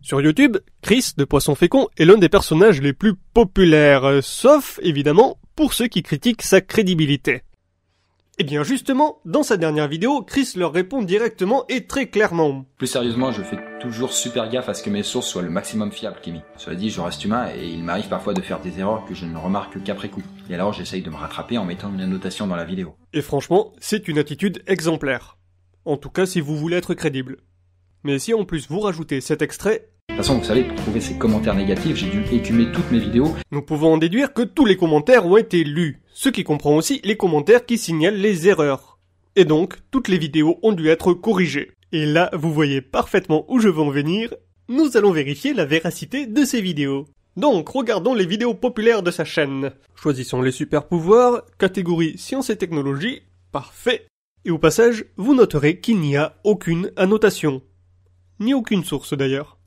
Sur YouTube, Chris de Poisson Fécond est l'un des personnages les plus populaires, sauf, évidemment, pour ceux qui critiquent sa crédibilité. Et bien justement, dans sa dernière vidéo, Chris leur répond directement et très clairement. Plus sérieusement, je fais toujours super gaffe à ce que mes sources soient le maximum fiables, Kimi. Cela dit, je reste humain et il m'arrive parfois de faire des erreurs que je ne remarque qu'après coup. Et alors j'essaye de me rattraper en mettant une annotation dans la vidéo. Et franchement, c'est une attitude exemplaire. En tout cas si vous voulez être crédible. Mais si en plus vous rajoutez cet extrait... De toute façon, vous savez, pour trouver ces commentaires négatifs, j'ai dû écumer toutes mes vidéos. Nous pouvons en déduire que tous les commentaires ont été lus, ce qui comprend aussi les commentaires qui signalent les erreurs. Et donc, toutes les vidéos ont dû être corrigées. Et là, vous voyez parfaitement où je veux en venir. Nous allons vérifier la véracité de ces vidéos. Donc, regardons les vidéos populaires de sa chaîne. Choisissons les super pouvoirs, catégorie sciences et technologies, parfait. Et au passage, vous noterez qu'il n'y a aucune annotation. Ni aucune source d'ailleurs.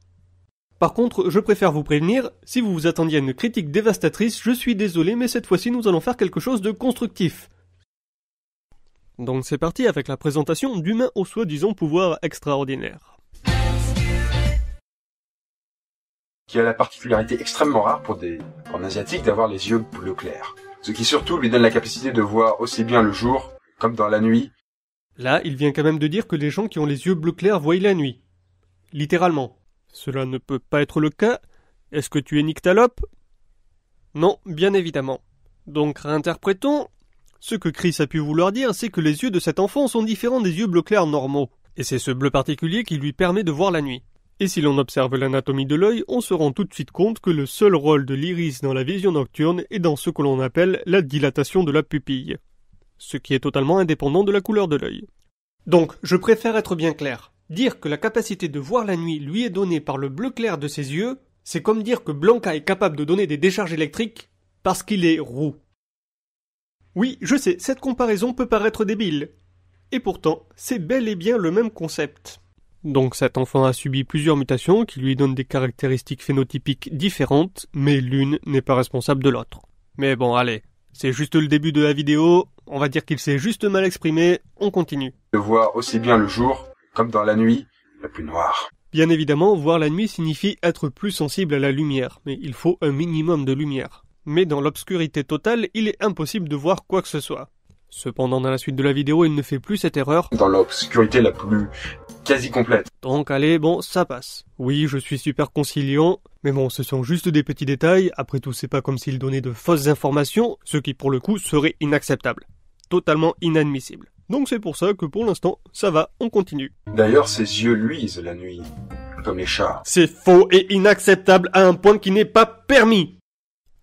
Par contre, je préfère vous prévenir, si vous vous attendiez à une critique dévastatrice, je suis désolé, mais cette fois-ci nous allons faire quelque chose de constructif. Donc c'est parti avec la présentation d'humains aux soi-disant pouvoirs extraordinaires. Qui a la particularité extrêmement rare pour un asiatique d'avoir les yeux bleu clair. Ce qui surtout lui donne la capacité de voir aussi bien le jour, comme dans la nuit. Là, il vient quand même de dire que les gens qui ont les yeux bleu clair voient la nuit. Littéralement. Cela ne peut pas être le cas. Est-ce que tu es nyctalope? Non, bien évidemment. Donc réinterprétons. Ce que Chris a pu vouloir dire, c'est que les yeux de cet enfant sont différents des yeux bleu clair normaux. Et c'est ce bleu particulier qui lui permet de voir la nuit. Et si l'on observe l'anatomie de l'œil, on se rend tout de suite compte que le seul rôle de l'iris dans la vision nocturne est dans ce que l'on appelle la dilatation de la pupille. Ce qui est totalement indépendant de la couleur de l'œil. Donc, je préfère être bien clair. Dire que la capacité de voir la nuit lui est donnée par le bleu clair de ses yeux, c'est comme dire que Blanca est capable de donner des décharges électriques parce qu'il est roux. Oui, je sais, cette comparaison peut paraître débile. Et pourtant, c'est bel et bien le même concept. Donc cet enfant a subi plusieurs mutations qui lui donnent des caractéristiques phénotypiques différentes, mais l'une n'est pas responsable de l'autre. Mais bon, allez, c'est juste le début de la vidéo, on va dire qu'il s'est juste mal exprimé, on continue. De voir aussi bien le jour, comme dans la nuit, la plus noire. Bien évidemment, voir la nuit signifie être plus sensible à la lumière, mais il faut un minimum de lumière. Mais dans l'obscurité totale, il est impossible de voir quoi que ce soit. Cependant, dans la suite de la vidéo, il ne fait plus cette erreur. Dans l'obscurité la plus quasi complète. Donc allez, bon, ça passe. Oui, je suis super conciliant, mais bon, ce sont juste des petits détails, après tout c'est pas comme s'il donnait de fausses informations, ce qui pour le coup serait inacceptable. Totalement inadmissible. Donc c'est pour ça que pour l'instant, ça va, on continue. D'ailleurs, ses yeux luisent la nuit, comme les chats. C'est faux et inacceptable à un point qui n'est pas permis.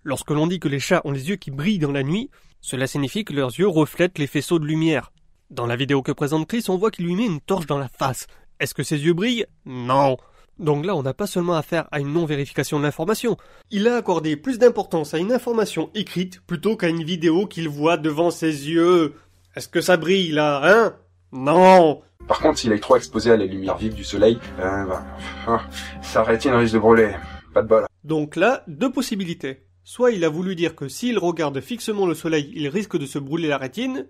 Lorsque l'on dit que les chats ont les yeux qui brillent dans la nuit, cela signifie que leurs yeux reflètent les faisceaux de lumière. Dans la vidéo que présente Chris, on voit qu'il lui met une torche dans la face. Est-ce que ses yeux brillent? Non. Donc là, on n'a pas seulement affaire à une non-vérification de l'information. Il a accordé plus d'importance à une information écrite plutôt qu'à une vidéo qu'il voit devant ses yeux. Est-ce que ça brille là, hein? Non. Par contre, s'il est trop exposé à la lumière vive du soleil, sa rétine risque de brûler. Pas de bol. Donc là, deux possibilités. Soit il a voulu dire que s'il regarde fixement le soleil, il risque de se brûler la rétine,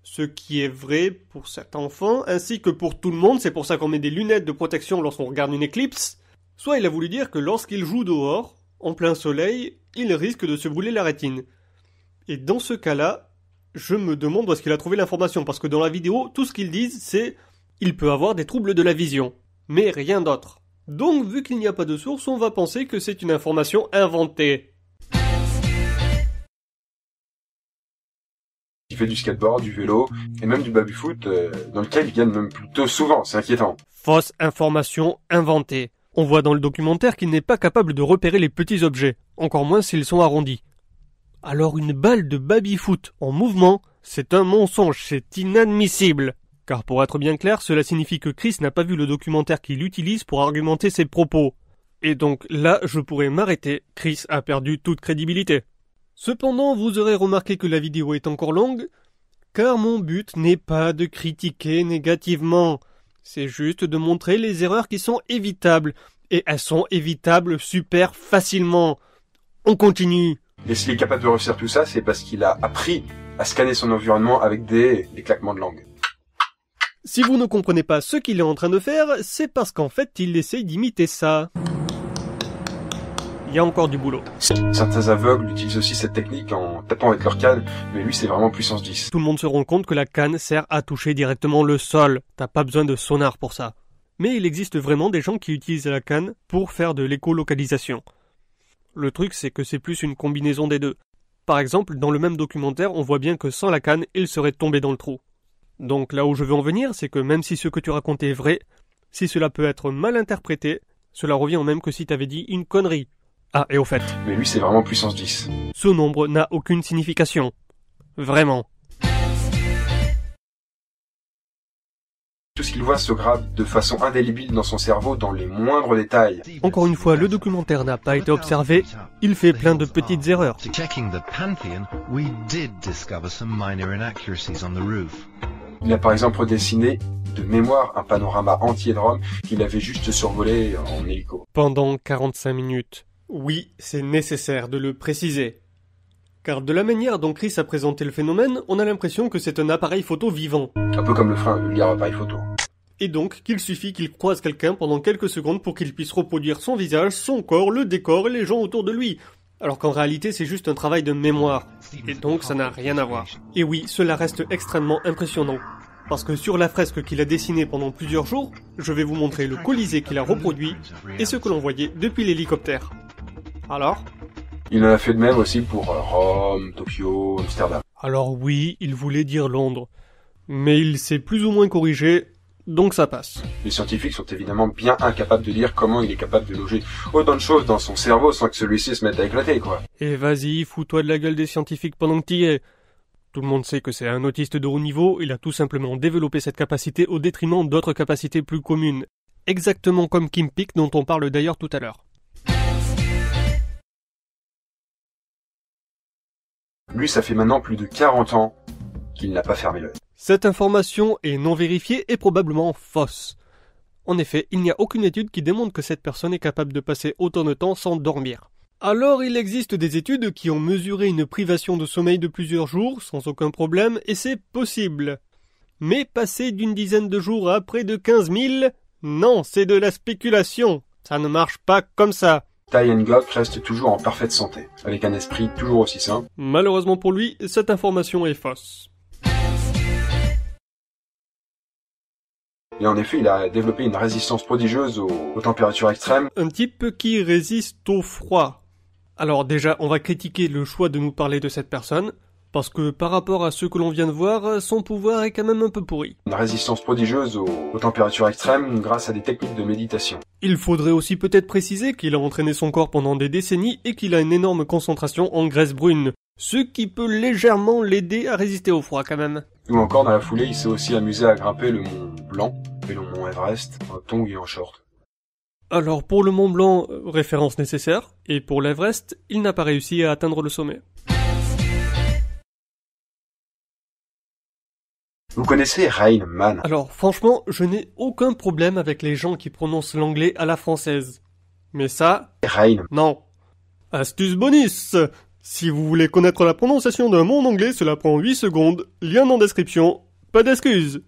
ce qui est vrai pour cet enfant, ainsi que pour tout le monde, c'est pour ça qu'on met des lunettes de protection lorsqu'on regarde une éclipse. Soit il a voulu dire que lorsqu'il joue dehors, en plein soleil, il risque de se brûler la rétine. Et dans ce cas-là, je me demande où est-ce qu'il a trouvé l'information, parce que dans la vidéo, tout ce qu'ils disent, c'est « il peut avoir des troubles de la vision », mais rien d'autre. Donc, vu qu'il n'y a pas de source, on va penser que c'est une information inventée. Il fait du skateboard, du vélo, et même du baby-foot, dans lequel il gagne même plutôt souvent, c'est inquiétant. Fausse information inventée. On voit dans le documentaire qu'il n'est pas capable de repérer les petits objets, encore moins s'ils sont arrondis. Alors une balle de baby-foot en mouvement, c'est un mensonge, c'est inadmissible. Car pour être bien clair, cela signifie que Chris n'a pas vu le documentaire qu'il utilise pour argumenter ses propos. Et donc là, je pourrais m'arrêter, Chris a perdu toute crédibilité. Cependant, vous aurez remarqué que la vidéo est encore longue, car mon but n'est pas de critiquer négativement, c'est juste de montrer les erreurs qui sont évitables, et elles sont évitables super facilement. On continue. Et s'il est capable de réussir tout ça, c'est parce qu'il a appris à scanner son environnement avec des claquements de langue. Si vous ne comprenez pas ce qu'il est en train de faire, c'est parce qu'en fait il essaie d'imiter ça. il y a encore du boulot. Certains aveugles utilisent aussi cette technique en tapant avec leur canne, mais lui c'est vraiment puissance 10. Tout le monde se rend compte que la canne sert à toucher directement le sol, t'as pas besoin de sonar pour ça. Mais il existe vraiment des gens qui utilisent la canne pour faire de l'écolocalisation. Le truc c'est que c'est plus une combinaison des deux. Par exemple, dans le même documentaire, on voit bien que sans la canne, il serait tombé dans le trou. Donc là où je veux en venir, c'est que même si ce que tu racontais est vrai, si cela peut être mal interprété, cela revient au même que si t'avais dit une connerie. Ah, et au fait. Mais lui c'est vraiment puissance 10. Ce nombre n'a aucune signification. Vraiment. Tout ce qu'il voit se grave de façon indélébile dans son cerveau dans les moindres détails. Encore une fois, le documentaire n'a pas été observé, il fait plein de petites erreurs. Il a par exemple redessiné de mémoire un panorama entier de Rome qu'il avait juste survolé en hélico. Pendant 45 minutes. Oui, c'est nécessaire de le préciser. Car de la manière dont Chris a présenté le phénomène, on a l'impression que c'est un appareil photo vivant. Un peu comme le frein vulgaire appareil photo. Et donc qu'il suffit qu'il croise quelqu'un pendant quelques secondes pour qu'il puisse reproduire son visage, son corps, le décor et les gens autour de lui. Alors qu'en réalité c'est juste un travail de mémoire. Et donc ça n'a rien à voir. Et oui, cela reste extrêmement impressionnant. Parce que sur la fresque qu'il a dessinée pendant plusieurs jours, je vais vous montrer le Colisée qu'il a reproduit et ce que l'on voyait depuis l'hélicoptère. Alors ? Il en a fait de même aussi pour Rome, Tokyo, Amsterdam. Alors oui, il voulait dire Londres. Mais il s'est plus ou moins corrigé, donc ça passe. Les scientifiques sont évidemment bien incapables de dire comment il est capable de loger autant de choses dans son cerveau sans que celui-ci se mette à éclater, quoi. Et vas-y, fous-toi de la gueule des scientifiques pendant que t'y es. Tout le monde sait que c'est un autiste de haut niveau, il a tout simplement développé cette capacité au détriment d'autres capacités plus communes. Exactement comme Kim Peek dont on parle d'ailleurs tout à l'heure. Lui, ça fait maintenant plus de 40 ans qu'il n'a pas fermé l'œil. Cette information est non vérifiée et probablement fausse. En effet, il n'y a aucune étude qui démontre que cette personne est capable de passer autant de temps sans dormir. Alors il existe des études qui ont mesuré une privation de sommeil de plusieurs jours sans aucun problème et c'est possible. Mais passer d'une dizaine de jours à près de 15 000, non, c'est de la spéculation. Ça ne marche pas comme ça. Ty Ngok reste toujours en parfaite santé, avec un esprit toujours aussi sain. Malheureusement pour lui, cette information est fausse. Et en effet, il a développé une résistance prodigieuse aux températures extrêmes. Un type qui résiste au froid. Alors déjà, on va critiquer le choix de nous parler de cette personne, parce que par rapport à ce que l'on vient de voir, son pouvoir est quand même un peu pourri. Une résistance prodigieuse aux températures extrêmes grâce à des techniques de méditation. Il faudrait aussi peut-être préciser qu'il a entraîné son corps pendant des décennies et qu'il a une énorme concentration en graisse brune, ce qui peut légèrement l'aider à résister au froid quand même. Ou encore, dans la foulée, il s'est aussi amusé à grimper le mont Blanc et le mont Everest en tongs et en short. Alors pour le Mont Blanc, référence nécessaire, et pour l'Everest, il n'a pas réussi à atteindre le sommet. Vous connaissez Rain Man? Alors franchement, je n'ai aucun problème avec les gens qui prononcent l'anglais à la française. Mais ça... Rain. Non. Astuce bonus! Si vous voulez connaître la prononciation d'un mot en anglais, cela prend 8 secondes, lien en description, pas d'excuses.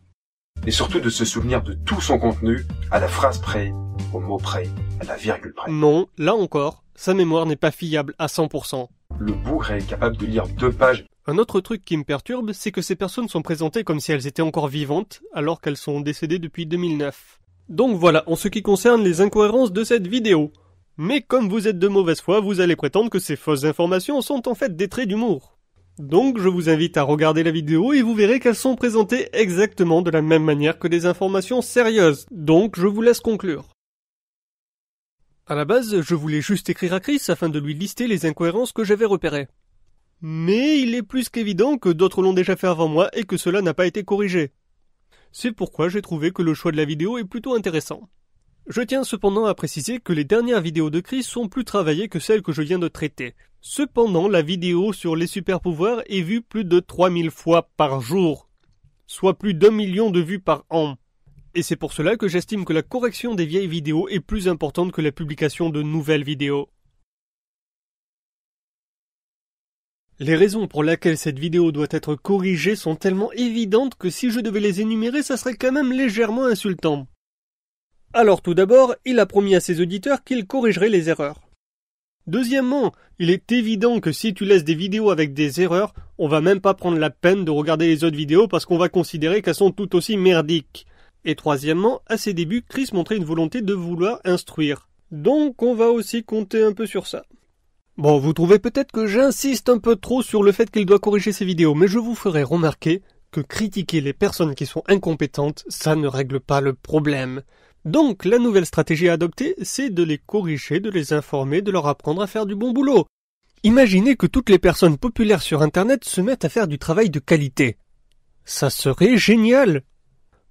Et surtout de se souvenir de tout son contenu, à la phrase près, au mot près, à la virgule près. Non, là encore, sa mémoire n'est pas fiable à 100%. Le bougre est capable de lire 2 pages. Un autre truc qui me perturbe, c'est que ces personnes sont présentées comme si elles étaient encore vivantes, alors qu'elles sont décédées depuis 2009. Donc voilà, en ce qui concerne les incohérences de cette vidéo. Mais comme vous êtes de mauvaise foi, vous allez prétendre que ces fausses informations sont en fait des traits d'humour. Donc je vous invite à regarder la vidéo et vous verrez qu'elles sont présentées exactement de la même manière que des informations sérieuses. Donc je vous laisse conclure. À la base, je voulais juste écrire à Chris afin de lui lister les incohérences que j'avais repérées. Mais il est plus qu'évident que d'autres l'ont déjà fait avant moi et que cela n'a pas été corrigé. C'est pourquoi j'ai trouvé que le choix de la vidéo est plutôt intéressant. Je tiens cependant à préciser que les dernières vidéos de Chris sont plus travaillées que celles que je viens de traiter. Cependant, la vidéo sur les super pouvoirs est vue plus de 3000 fois par jour, soit plus d'1 million de vues par an. Et c'est pour cela que j'estime que la correction des vieilles vidéos est plus importante que la publication de nouvelles vidéos. Les raisons pour lesquelles cette vidéo doit être corrigée sont tellement évidentes que si je devais les énumérer, ça serait quand même légèrement insultant. Alors tout d'abord, il a promis à ses auditeurs qu'il corrigerait les erreurs. Deuxièmement, il est évident que si tu laisses des vidéos avec des erreurs, on va même pas prendre la peine de regarder les autres vidéos parce qu'on va considérer qu'elles sont tout aussi merdiques. Et troisièmement, à ses débuts, Chris montrait une volonté de vouloir instruire. Donc on va aussi compter un peu sur ça. Bon, vous trouvez peut-être que j'insiste un peu trop sur le fait qu'il doit corriger ses vidéos, mais je vous ferai remarquer que critiquer les personnes qui sont incompétentes, ça ne règle pas le problème. Donc, la nouvelle stratégie à adopter, c'est de les corriger, de les informer, de leur apprendre à faire du bon boulot. Imaginez que toutes les personnes populaires sur Internet se mettent à faire du travail de qualité. Ça serait génial!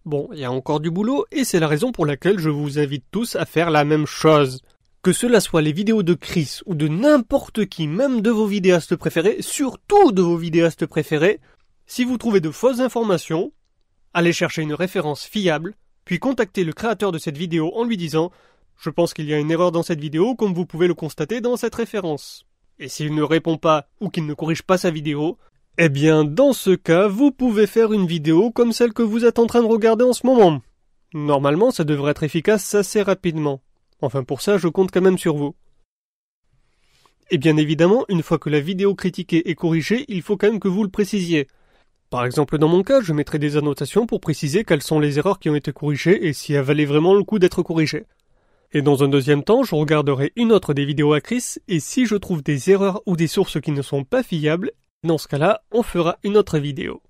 Bon, il y a encore du boulot, et c'est la raison pour laquelle je vous invite tous à faire la même chose. Que cela soit les vidéos de Chris ou de n'importe qui, même de vos vidéastes préférés, surtout de vos vidéastes préférés, si vous trouvez de fausses informations, allez chercher une référence fiable, puis contactez le créateur de cette vidéo en lui disant « Je pense qu'il y a une erreur dans cette vidéo comme vous pouvez le constater dans cette référence ». Et s'il ne répond pas ou qu'il ne corrige pas sa vidéo, eh bien dans ce cas, vous pouvez faire une vidéo comme celle que vous êtes en train de regarder en ce moment. Normalement, ça devrait être efficace assez rapidement. Enfin pour ça, je compte quand même sur vous. Et bien évidemment, une fois que la vidéo critiquée est corrigée, il faut quand même que vous le précisiez. Par exemple, dans mon cas, je mettrai des annotations pour préciser quelles sont les erreurs qui ont été corrigées et si elles valaient vraiment le coup d'être corrigées. Et dans un deuxième temps, je regarderai une autre des vidéos à Chris et si je trouve des erreurs ou des sources qui ne sont pas fiables, dans ce cas-là, on fera une autre vidéo.